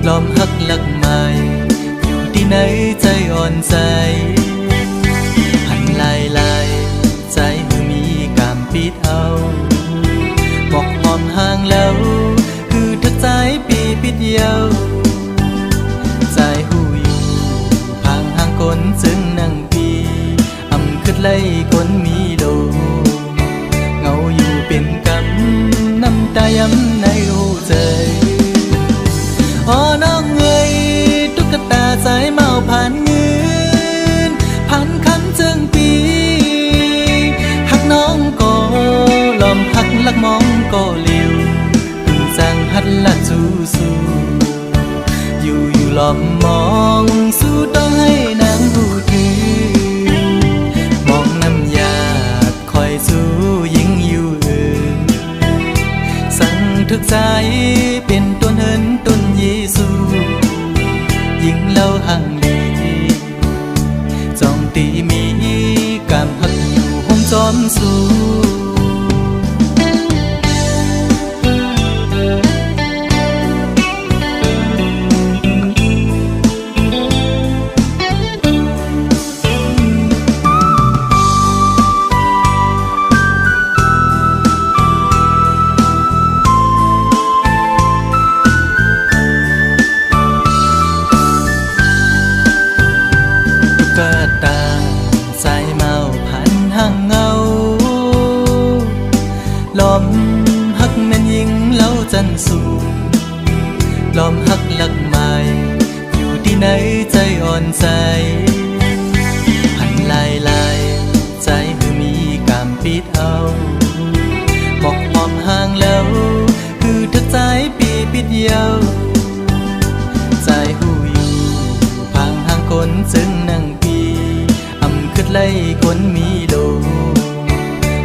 ล้อมหักหลักใหม่อยู่ที่ไหนใจอ่อนใจหันลายลายใจมือมีกามปิดเอาบอกหอมห่างแล้วคือทักใจปีปิดเดียวใจหูอยู่ห่างห่างคนจึงนั่งปีอำขึ้นไล่คนมีโลเงาอยู่เป็นกำน้ำตาย้ำในหูใจอ๋อน้องเอ๋ยตุ๊กตาสายเมาผ่านเงินผ่านคำจึงปีหักน้องก็ลอมหักลักมองก็เลี้ยวคือจางหัดละจูสู้อยู่ลอมมองสู้ต้องให้นางหูถือมองน้ำยาคอยสู้ยิ่งอยู่อื่นสั่งทึกใจเป็นต้นเหินต้นเยซูยิ่งเล่าห่างลีจองตีมีกามหักอยู่ห้องจอมสู้กะตาสายเมาผ่านห่างเงาลอมหักแม่นยิงเล่าจันสูงลอมหักหลักใหม่อยู่ที่ไหนใจอ่อนใจหันลายลายใจมือมีกามปิดเอาบอกหอมห่างแล้วคือทักใจปีปิดเดียวใจหูอยู่ห่างห่างคนจึงนั่งขึ้นไล่คนมีโล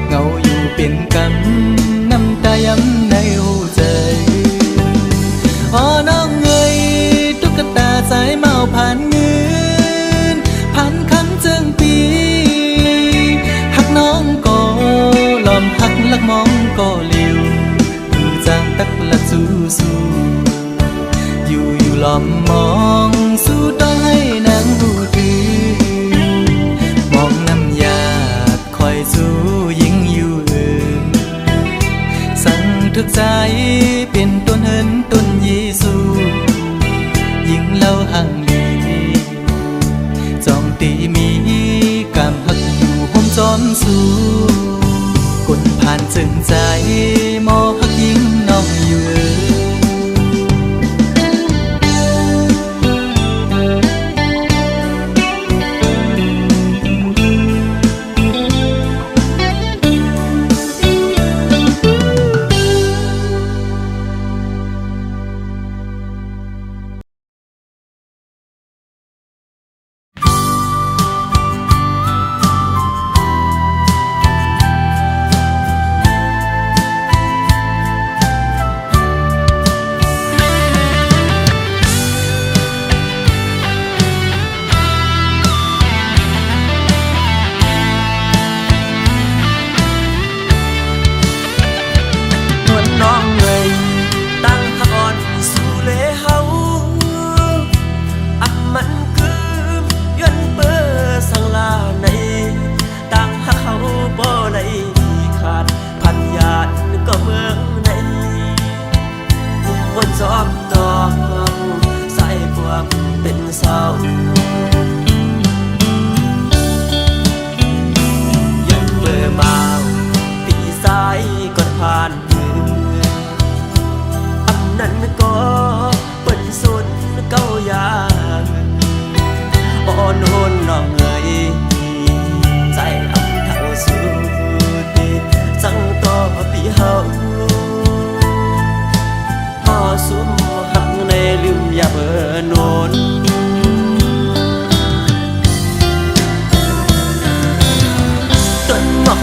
เงาอยู่เป็นกำน้ำตาย้ำในหูใจอ๋อน้องเอ๋ยตุ๊กตาสายเมาผ่านเงินผ่านคำจึงปีหักน้องก็ลอมหักลักมองก็เลี้ยวคือจางตักละสู้สู้อยู่ลอมมองสู้ต้องให้นางหูถือสู้ยิ่งอยู่อื่นสั่งทึกใจเป็นต้นเหินต้นเยซูยิ่งเล่าห่างลีจองตีมีกามหักอยู่ห้มจอมสู้กดผ่านจึงใจมอหักยิ่งน้องอยู่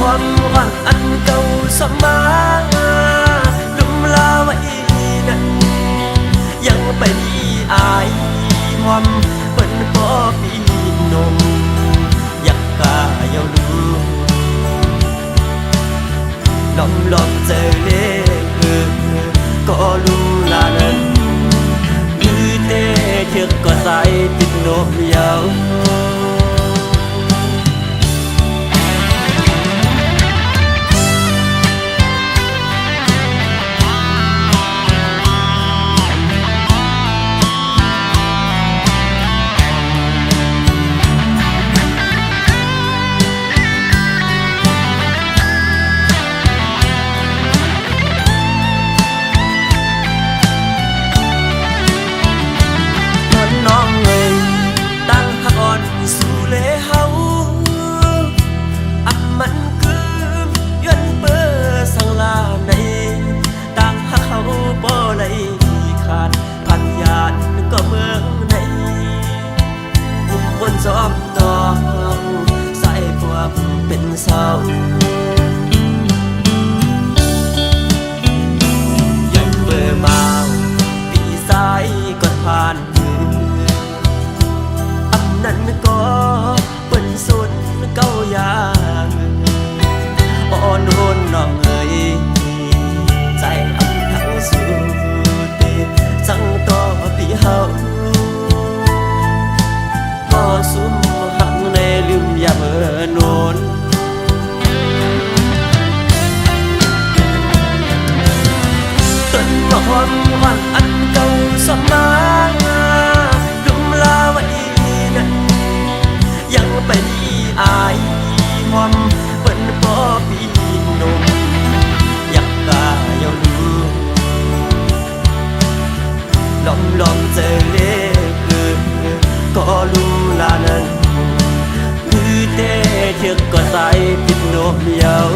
ความหวังอันเก่าสมาลุมลาไว้นั้นยังไปดีอายความเป็นพ่อพี่นมอยากกาเยาลูน้องลองเจอเล่ก็รู้ลานั้นคือ trước có dài tình nỗi yêuจอมตองใส่พวกเป็นเสายังเปิดมาปีสายก่อนผ่านมืออำนั้นก็เป็นสุดเก้ายางอ่อนโอนน้องเอ๋ยใจอำทั้งสุดจังต่อปีเฮาสุมหักในลืมอย่าเมื่อนนต้นมะฮอนวันอันเก่าสมาดุมลาวันนั้นยังไปดีอายหอมเป็นพ่อพี่หนุ่มอยากกาเยาลูลองเจอเล็กก็รู้ลานั้นคือเต้เชือกก็ใส่ติดโนเดียว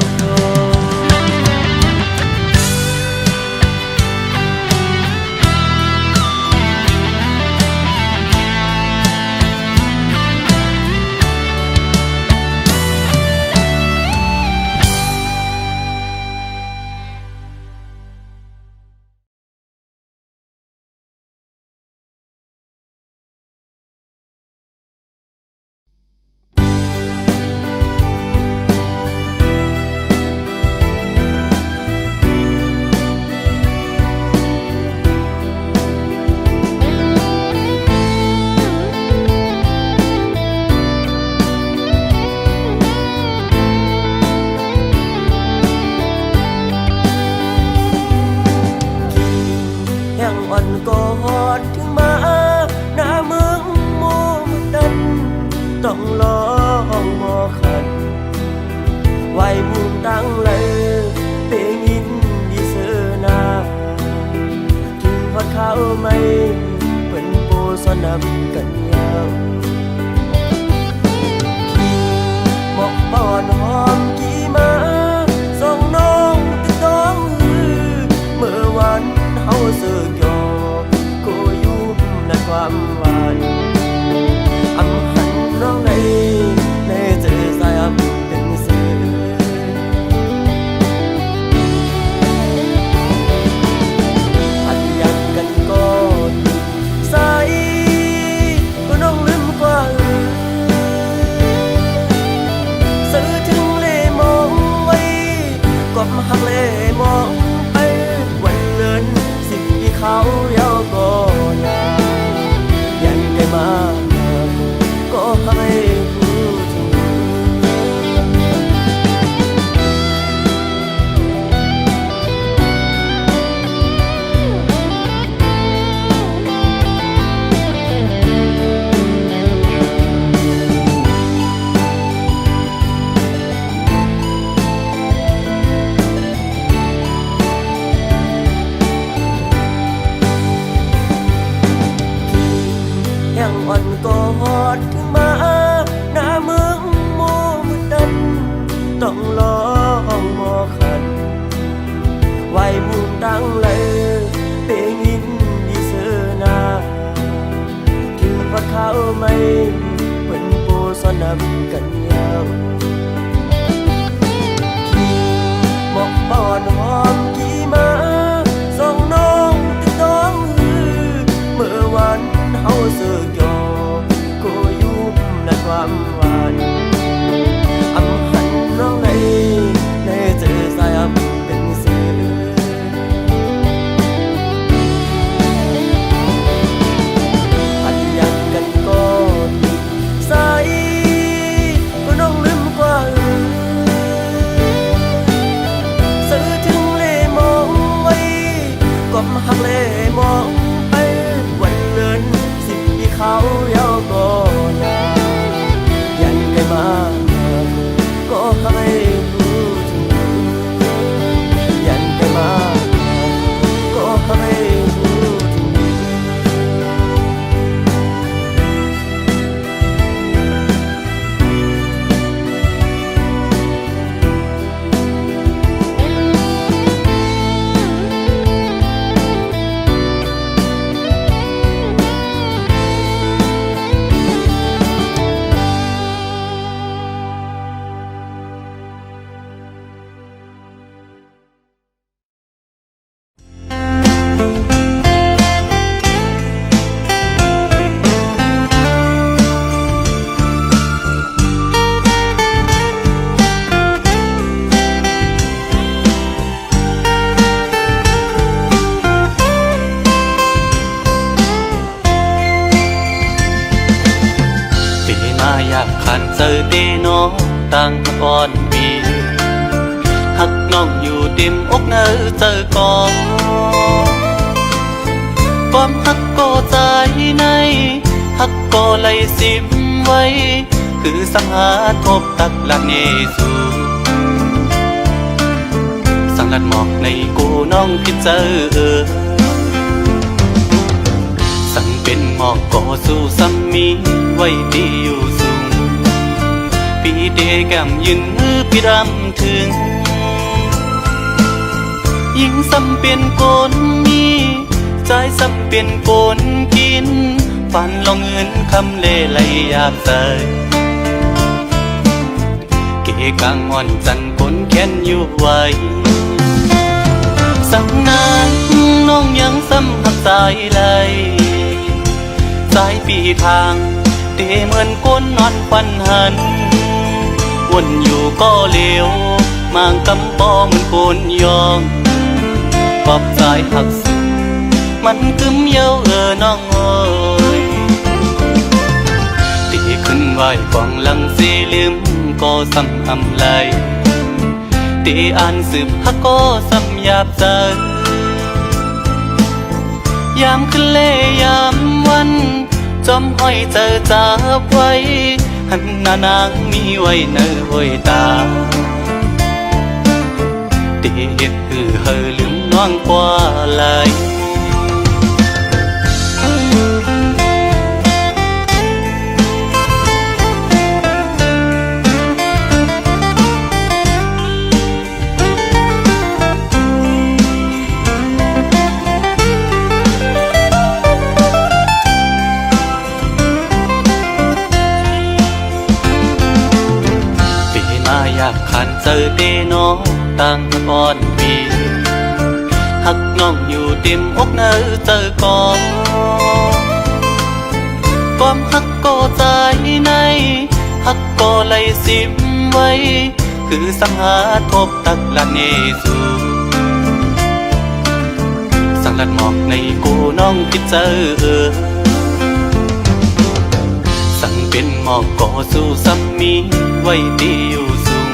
ก่อนถึงมาหน้าเมืองโมดันต้องลองมอขันไว้มุมตั้งเลยเปงินดีเสนาถึงพอดเข้าไม่เป็นโปสนำกันยาวหมอกป้อนหอมกี่มาส่งน้องติดต้องเมื่อวันเฮาเสือกความหวานอำหันน้องในเจอสายเป็นเสือพันยักกันก่อนใส่ก็น้องลืมกว่าซื้อถึงเล่มองไว้กบหักเล่มองไปวันเดินสิ่งที่เขาเย้าก็ยามาก็ให้รู้ถึงอ่อนกอดถึงมาหน้าเมืองโมดันต้องลองมอขันไว้มุมตั้งเลยเปงินดีเสนาถึงว่าเขาไม่เป็นโปสนำกันยาวหมอกป้อนหอมกี่มาส่งน้องติดต้องเมื่อวันเฮาเสือกก็อยู่ในความหวานอำหันน้องในเจอสายเป็นเสือพัน ขันเจอเตน้องต่างก่อนปีหักน้องอยู่เต็มอกเนอเจอก่อนความหักก็ใจในหักก็ไหลสิมไว้คือสังหาทบตักลักเนสูสังลัดหมอกในกูน้องพิเจอสั่งเป็นหมอกก่อสู้ซ้ำมีไว้ที่อยู่สูงปีเดแก้มยืนมือพี่รำถึงยิ่งซ้ำเป็นคนมีใจซ้ำเป็นคนกินฝันลองเงินคำเล่ไหลอยากใส่เกกางอ่อนจันคนแค้นอยู่ไว้สักนานน้องยังซ้ำหักสายไหลสายปีทางเตเหมือนก้นนอนฟันหันวนอยู่ก็เลวมางกำปอเหมือนโกนยองปอบสายหักสุดมันกึมเย้าน้องเอ้ยตีขึ้นไหวกองลังสีลืมก็ซ้ำอำไลตีอ่านสืบฮักก็ซ้ำหยาบใจยามขึ้นเล่ยามวันจอมห้อยเจอจับไว้หันหน้านางมีไว้เนื้อห้อยตาตีเฮ็ดคือเฮอลืมน้องกว่าไหลอยากขันเจอเตน้องต่างก่อนปีหักน้องอยู่เต็มอกเนอเจอก่อนความหักก็ใจในหักก็ไหลสิมไว้คือสังหาทบตักลักเนสูสังลัดหมอกในกูน้องพิเจอสั่งเป็นหมอกก่อสู้ซ้ำมีไว้ที่อยู่สูง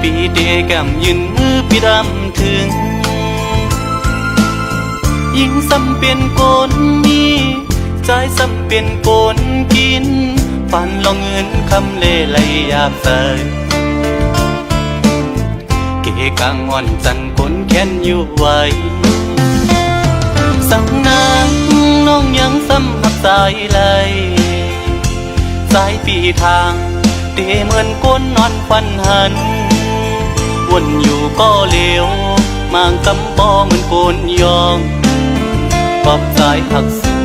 ปีเดแก้มยืนมือพี่รำถึงยิ่งซ้ำเป็นคนมีใจซ้ำเป็นคนกินฝันลองเงินคำเล่ไหลอยากใส่เกกางอ่อนจันคนแค้นอยู่ไว้สั่งนางน้องยังซ้ำหักสายไหลสายปีทางเตเหมือนก้นนอนฟันหันวนอยู่ก็เลวมางกำปอเหมือนโกนยองปอบสายหักสุด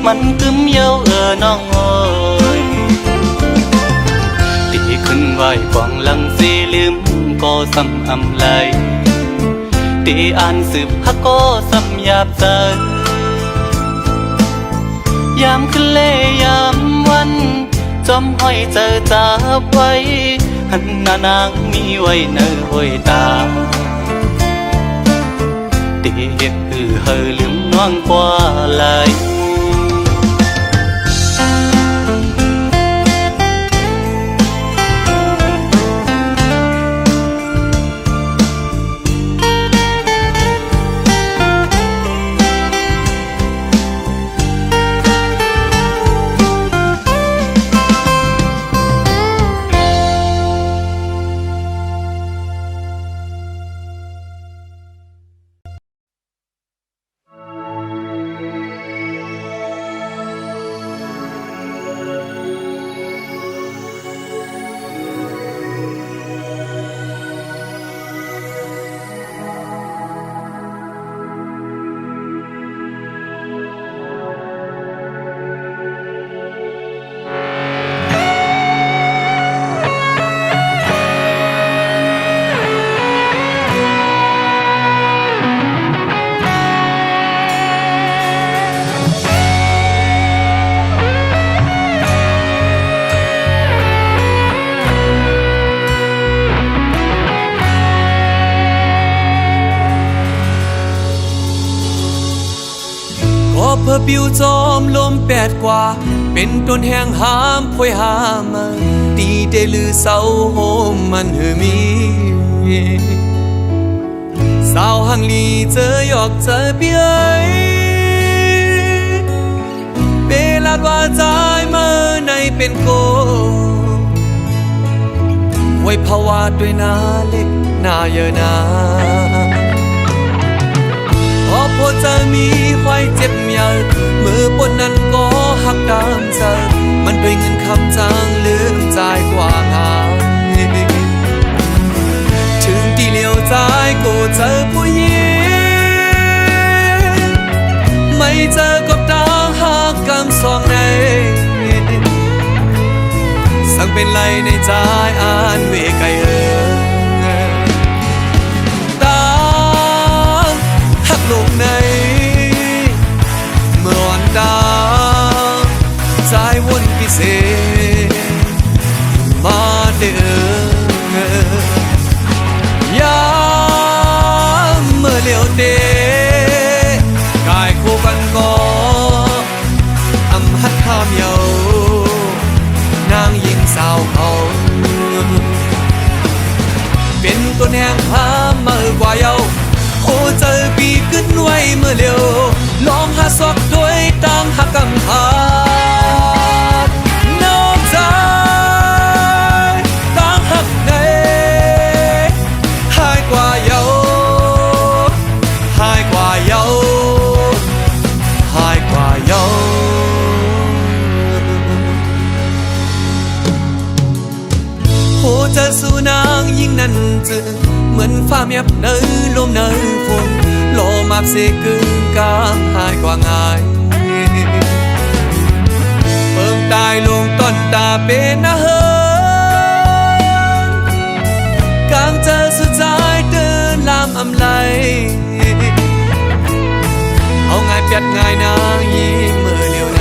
มันกึมเย้าน้องเอ้ยตีขึ้นไหวกองลังสีลืมก็ซ้ำอำไลตีอ่านสืบฮักก็ซ้ำหยาบใจยามขึ้นเล่ยามวันจอมห้อยเจอจับไว้หันหน้านางมีไว้เนื้อห้อยตาตีเฮ็ดคือเฮอลืมน้องกว่าไหล เพื่อปิวจอมลมแปดกว่าแป เป็นต้นแห่งหามพวยหามาตีเดลือเศร้าโฮมมันเฮมีสาวหังลีเจอหยอกเจอเบี้ยเวลาว่าใจมาในเป็นโกไว้ภาวะด้วยหน้าเล็กหน้าเยอะนาพอพอจะมีควายเจ็บเมียมือปนนั้นก็หักตามใจมันด้วยเงินคำจางลืมใจกว่างามถึงที่เลี้ยวใจก็เจอผู้หญิงไม่เจอกับตาหักกำสองในสั่งเป็นไรในใจอ่านเวไกเออตาหักลงในเมื่อวันดาใจวนพิเศษมาเด้อยามเมื่อเลี้ยวเตกายคู่กันก็อำหัดข้ามเยานางยิงสาวเขาเป็นตัวแนงพาเมื่อกว่าเยาโอ้เจอปีขึ้นไว้เมื่อเร็วลองหาซอกด้วยตั้งหักกำพานอกใจตั้งหักในหายกว่าเยาหายกว่าเยาหายกว่าเยาโหจะสู้นางยิ่งนั้นจึงเหมือนฟ้าเมียบเนยลมเนยฝนโลมาบเสกึ่งกลางหายกว่าง่ายเพิ่งตายลงต้นตาเป็นนะเฮินกลางเจอสุดท้ายเดินลามอำไลเอาง่ายเปียดง่ายนางยิ้มเมื่อเลี้ยวใน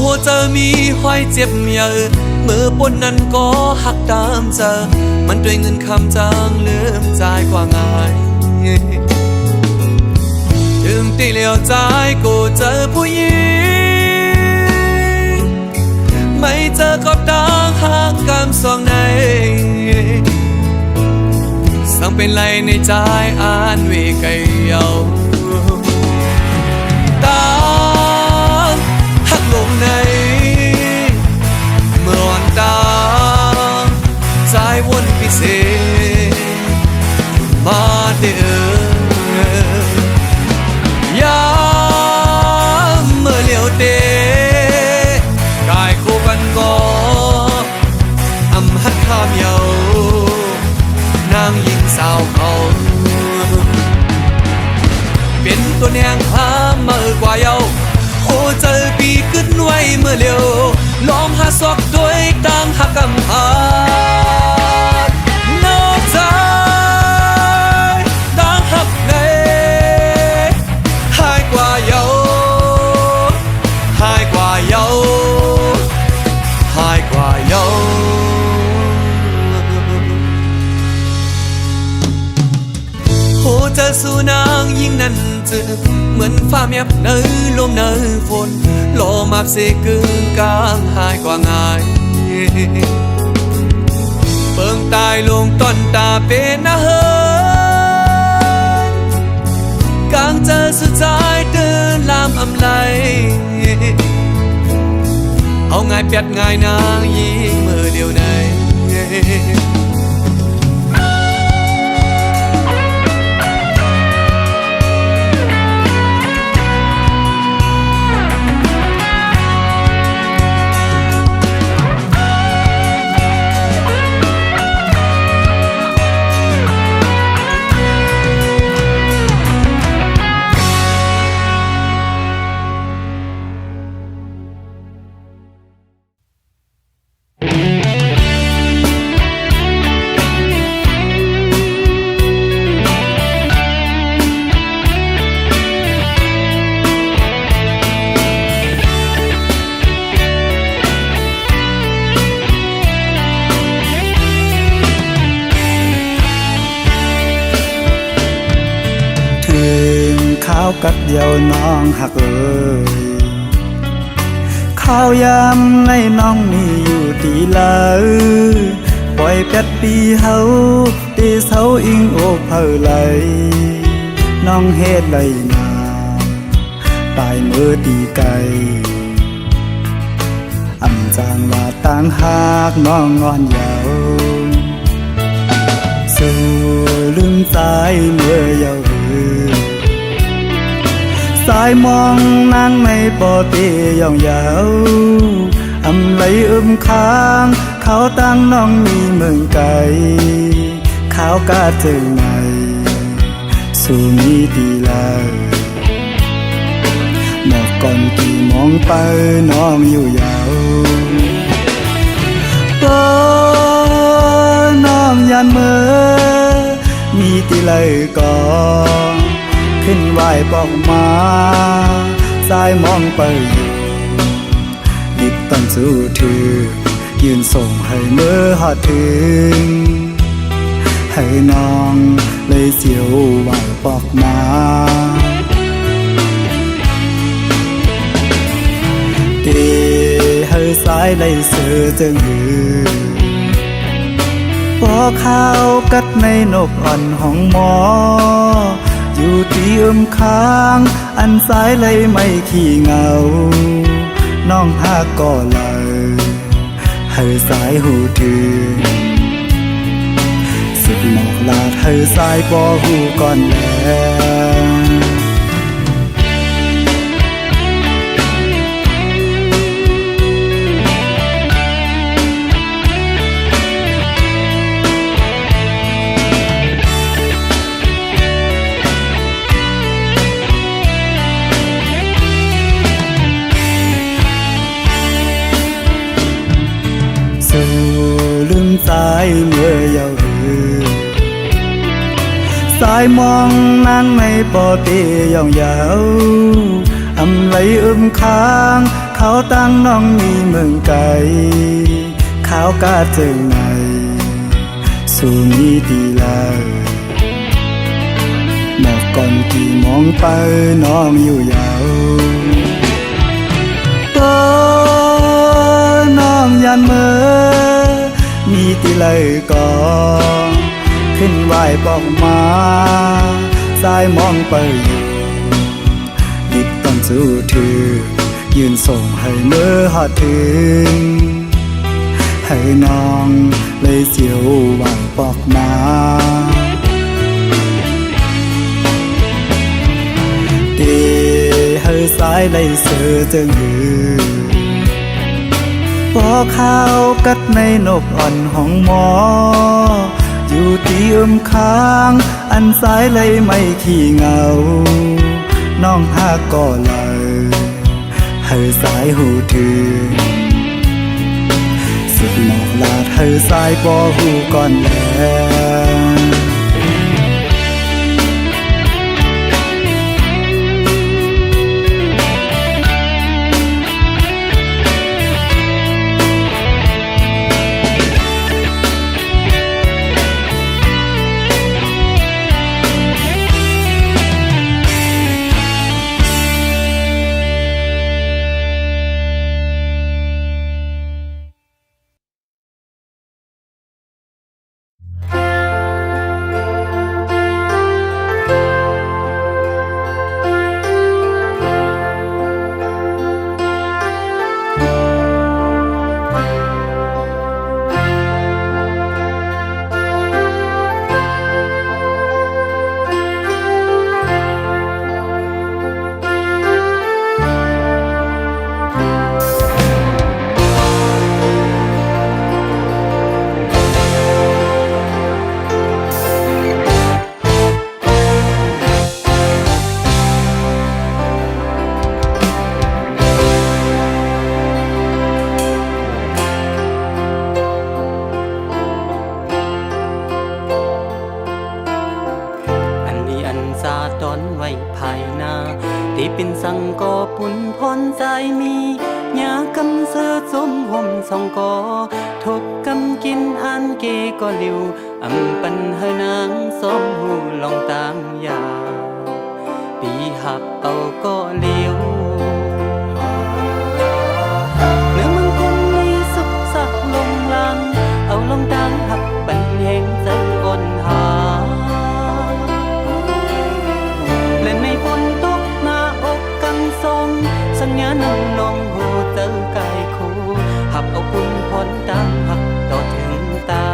หัวเจอมีห้อยเจ็บเมียมือปนนั้นก็หักตามเจอมันด้วยเงินคำจางลืมใจกว่าง่ายถึงที่เลี้ยวใจก็เจอผู้หญิงไม่เจอกับตาหักกำสองในสั่งเป็นไรในใจอ่านเวไกเยาตาหักลงในเมื่อวันตาใจวนพิเศษมาเด้อยามเมื่อเลี้ยวเตกายคู่กันก็อำหัดข้ามเยานางยิงสาวเขาเป็นตัวแนงพาเมื่อกว่าเยาโอ้เจอปีขึ้นไว้เมื่อเร็วลองหาซอกด้วยตั้งหักกำพานอกใจตั้งหักในหายกว่าเยาหายกว่าเยาหายกว่าเยาโอ้เจอสู้นางยิ่งนั้นจึงเหมือนฟ้าเมียบเนยลมเนยฝนโลมาบเสกึ่งกลางหายกว่าง่ายเปิงตายลงต้นตาเป็นนะเฮินกลางเจอสุดท้ายเดินลามอำไลเอาง่ายเปียดง่ายนางยิ่งเมื่อเดียวใน กัดเดียวน้องหักเอ่ยข้าวยามในน้องมีอยู่ตีลาปล่อยเป็ดปีเฮาตีเสาอิงโอกเผอไหลน้องเฮ็ดไรนาตายมือตีไกลอำจางว่าต่างหากน้องงอนยาวสู่ลืมสายเมื่อยาวสายมองนางไม่ปอตีย่องยาวอำไหลค้างเขาตั้งน้องมีเมืองไกลขาวกาเจอไหนสู่มีดีลาหมอกก่อนที่มองไปน้องอยู่ยาวน้องยันเมื่อมีตีเลยก่อนขึ้นไหวปอกมาสายมองไปอยู่ดิบตันสู้ถือยืนส่งให้เมื่อหอดถึงให้น้องเลยเสียวไหวปอกมาตีให้สายเลยเสือจึงหือพอข้าวกัดในนกอ่อนห้องหมออยู่ที่ค้างอันสายเลยไม่ขี้เหงาน้องหาก่อเลยให้สายหูถือสุดหมอกลาดให้สายปอหูก่อนแล้วลืมสายเมื่อยาวสายมองนางในปอตีย่องยาวอำไหลค้างเขาตั้งน้องมีเมืองไกลขาวกาเจอไหนสู่มีดีลาหมอกก่อนที่มองไปน้องอยู่ยาวน้องยันเมื่อมีตีเลยก่อนขึ้นไหวปอกมาสายมองไปอยู่ดิบต้องสู้ถือยืนส่งให้เมื่อหอดถึงให้น้องเลยเสียวไหวปอกมาตีให้สายเลยเสือจึงหือพอข้าวกัดในนกอ่อนห้องหมออยู่ที่ค้างอันสายเลยไม่ขี้เหงาน้องหาก่อเลยให้สายหูถือสุดหมอกลาดให้สายปอหูก่อนแล้วที่เป็นสังกอปุ่นพรใจมียากำเสือจมห่มสองกอทบกำกินอันเกก็ลิวอำปันเฮนางสมหูลองตามยาปีห หักเอาก็เลี้ยวเนื้อมึงคงมีสุขสักลงลังเอาลงดังหักปันแห่งใจอ่อนหาเล่นในฝนตกหน้าอกกันทรงสัญญานั่งลงหูเจอไก่คู่หักเอาคุณพรดังหักต่อถึงตา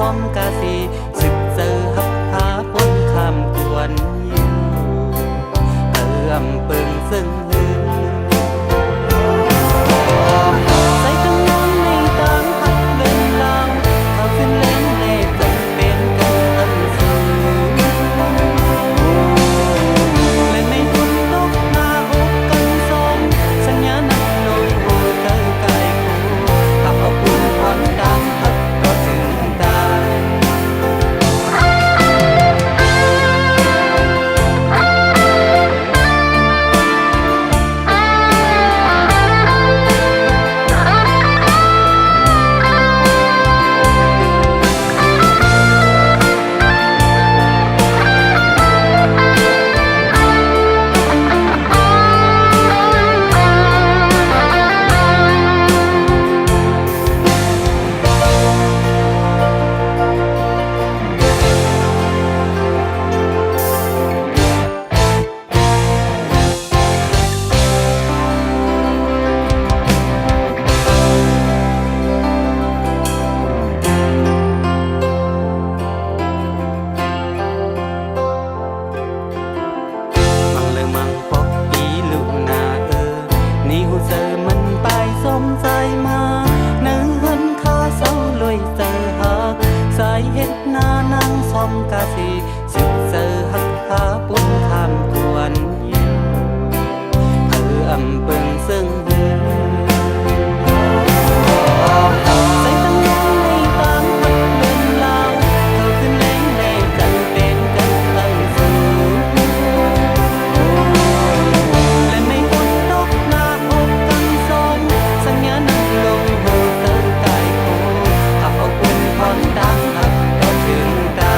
ซ้อมกาสีสึกเจอหักพาปนคำกวนอยู่เติมเปิงซึ่งใส่ตั้งน้ำในตามหักเล่นลางเขาขึ้นเล่นเล่จนเป็นกันอันสูงเล่นในฝนตกหน้าอกกันทรงสัญญานักลงโหเจอไก่คู่ขับเอาคุณพรดังหักก็ถึงตากาสีสึกเจอหักพาปุ้นคำกวนอยู่เพื่ออำเปิงซึ่งใส่ตั้งน้ำในตามหักเล่นลาวเขาขึ้นเล่นในจันเป็นกันอันสูงและในฝนตกหน้าอกกันทรงสัญญานักลงหูเติมไก่คู่หักเอาคุณพรดังหักก็ถึงตา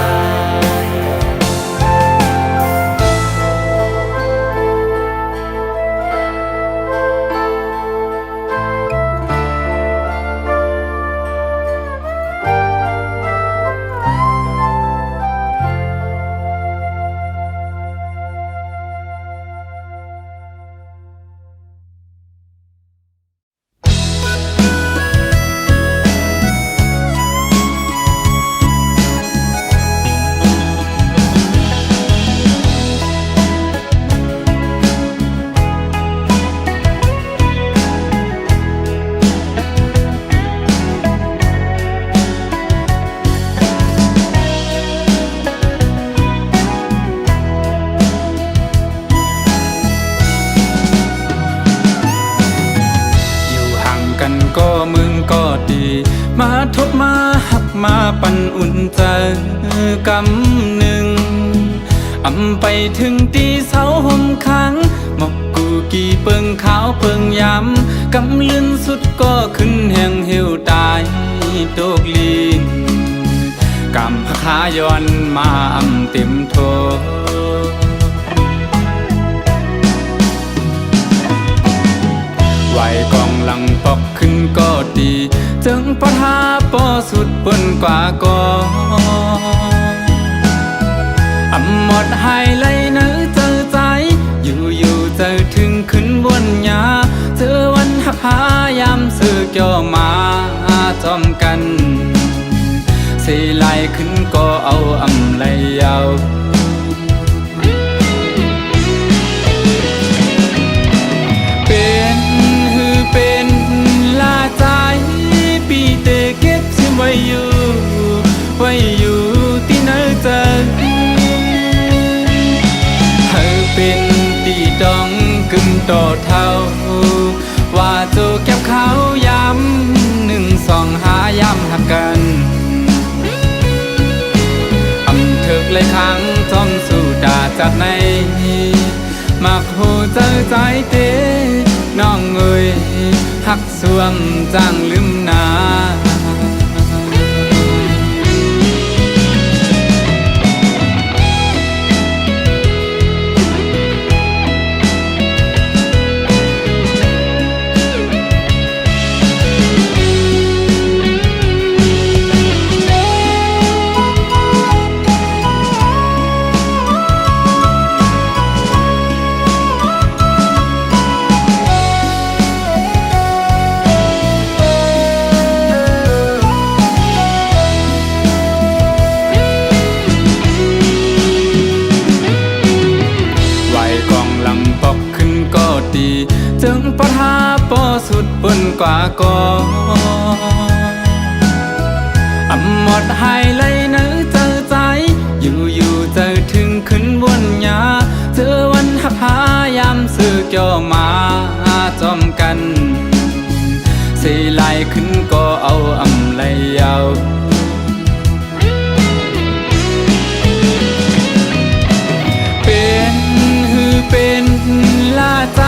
ก็มึงก็ดีมาทบมาหักมาปั่นอุ่นใจกำหนึ่งอำไปถึงตีเสาห่มค้างหมอกกูกี่เปิงขาวเปิงย้ำกำลื่นสุดก็ขึ้นแห่งเหี่ยวตายตกลีนกำพขายอนมาอำเต็มโทไหวกองหลังปอกขึ้นก็ดีจึงปะทาปอสุดบนกว่าก่ออำหมดหายเลยเนื้อเจอใจอยู่เจอถึงขึ้นบนยาเจอวันหักหายามซื้อเกี่ยวมาจอมกันเสียไหลขึ้นก็เอาอำไหลยาวเป็นลาใจปีเตเก็บซิมไว้อยู่ที่ไหนเจอเธอเป็นตีดอ โตเท่าว่าจูเก็บเขาย้ำหนึ่งสองหาย้ำหักกันอำถึกเลยครั้งจอมสู่ด่าจากในมักหูเจอใจเต้น้องเอ้ยหักสวมจังลืมนาจึงปัญหาปอสุดบนกว่าก่ออำหมดหายเลยเนื้อเจอใจอยู่เจอถึงขึ้นวนยาเจอวันหักหายามสื่อเกี่ยวมาจอมกันสีลายขึ้นก็เอาอำไลยาวเป็นลาใจ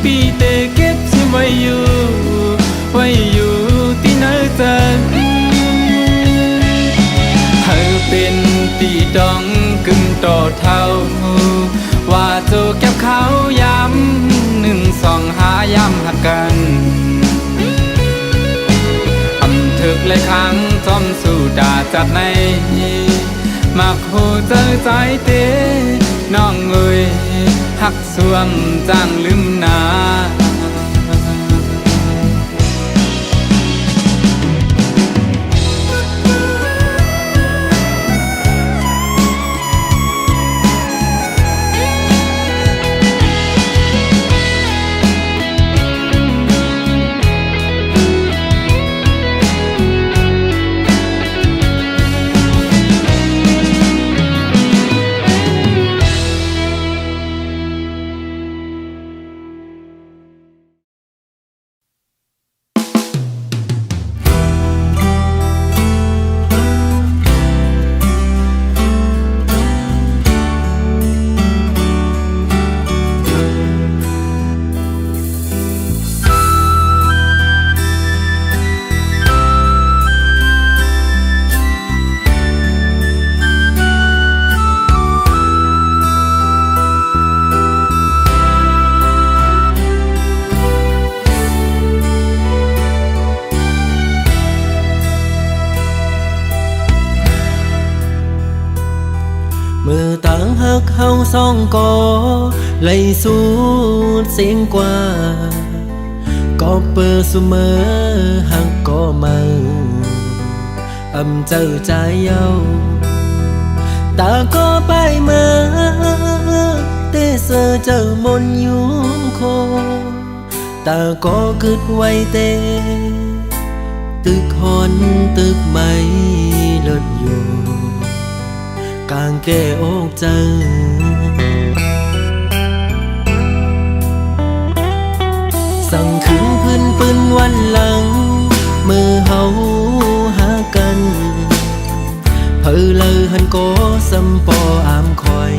ปีเตเก็บชิไว้อยู่ที่ไหนจันเธอเป็นตีดองกึ่งต่อเท่าว่าจะเก็บเขาย้ำหนึ่งสองหาย้ำหักกันอำถึกเลยครั้งจอมสู่ด่าจากในมักหูเจอใจเต้น้องเอ้ยหักสวมจังลืมนามือต่างหักเฮาสองก่อไล่สูดเสียงกว่าก็เปิดเสมอหักก็มาอำเจ้าใจเย้าตาก็ไปมาเตเสอเจ้ามนยุ่งโคตาก็กึดไว้เตตึกหอนตึกไม่ลดอยู่กางแก้อกเจอสั่งขึ้นพื้นปืนวันหลังมือเฮาหากันเพอเลยหันก็สำปออามคอย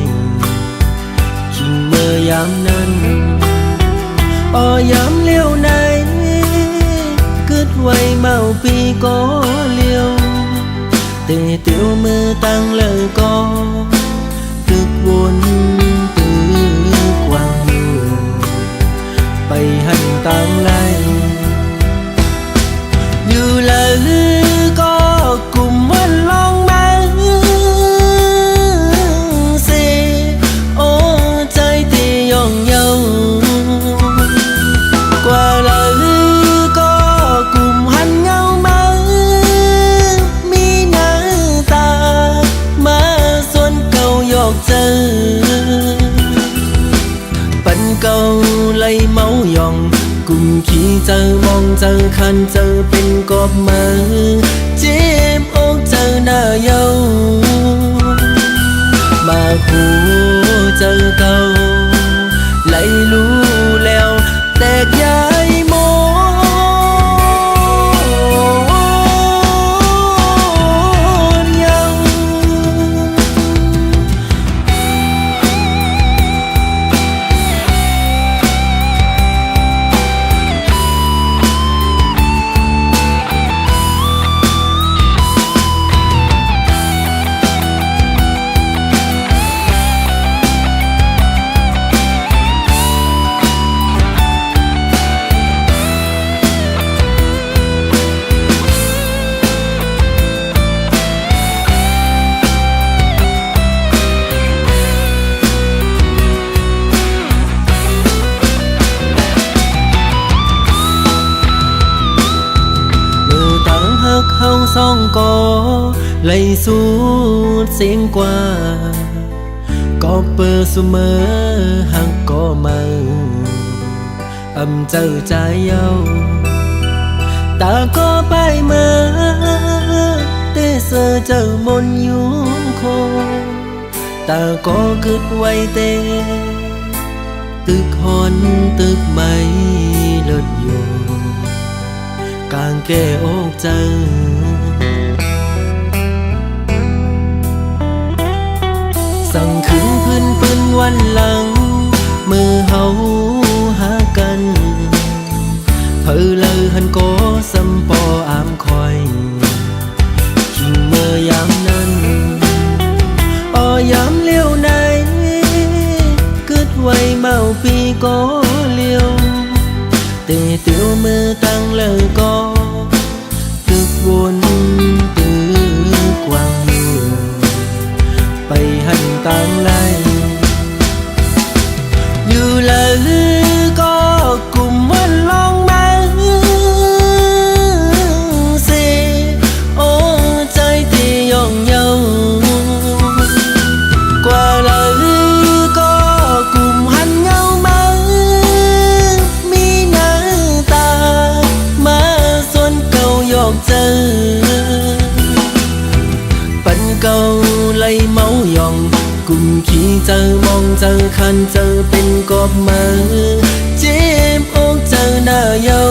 คิงเมื่อยามนั้นยามเลี้ยวไหนกึดไว้เมาปีก็เลี้ยวเตะเตียวมือตั้งเลยก็ตึกวนตึกวางอยู่ไปหันตามไล่อยู่เลยก็กลุ่มวันลองมาสิโอ้ใจตีย่องเยาเก่าไล่เมายองกุ่มขี้เจอมองเจอคันเจอเป็นกอบมือเจ็บอกเจอหน้าเยามาหูเจอเก่าไล่รู้ ซ่องก็ไหลสู่เสียงกว่าก็เปิดเสมอหักก็มาอำเจ้าใจเย้าตาก็ไปมาแต่เสือเจ้ามนอยู่คงตาก็กึดไว้เตตึกหอนตึกไม่ลดอยู่กลางแก้อกเจ้าสั่งขึ้นพื้นปืนวันหลังมือเฮาหากันเผอเลยหันก็สำปออามคอยขิงเมื่อยามนั้นอ้อยามเลี้ยวไหนกึดไว้เมาปีก็เลี้ยวเตะเตียวมือตั้งเลยก็ตึกวนตึกกว้างอยู่ไปหันตามไล่อยู่เลยก็กลุ่มวันลองมาสิโอ้ใจที่ย่องเยาวกว่าเลยก็กลุ่มหันเงามามีหน้าตามาส่วนเก่าหยอกเจอปันเก่าไล่เมาหยองกุมขี้เจอมองเจอคันเจอเป็นกบมือเจ็บอกเจอหน้าเยา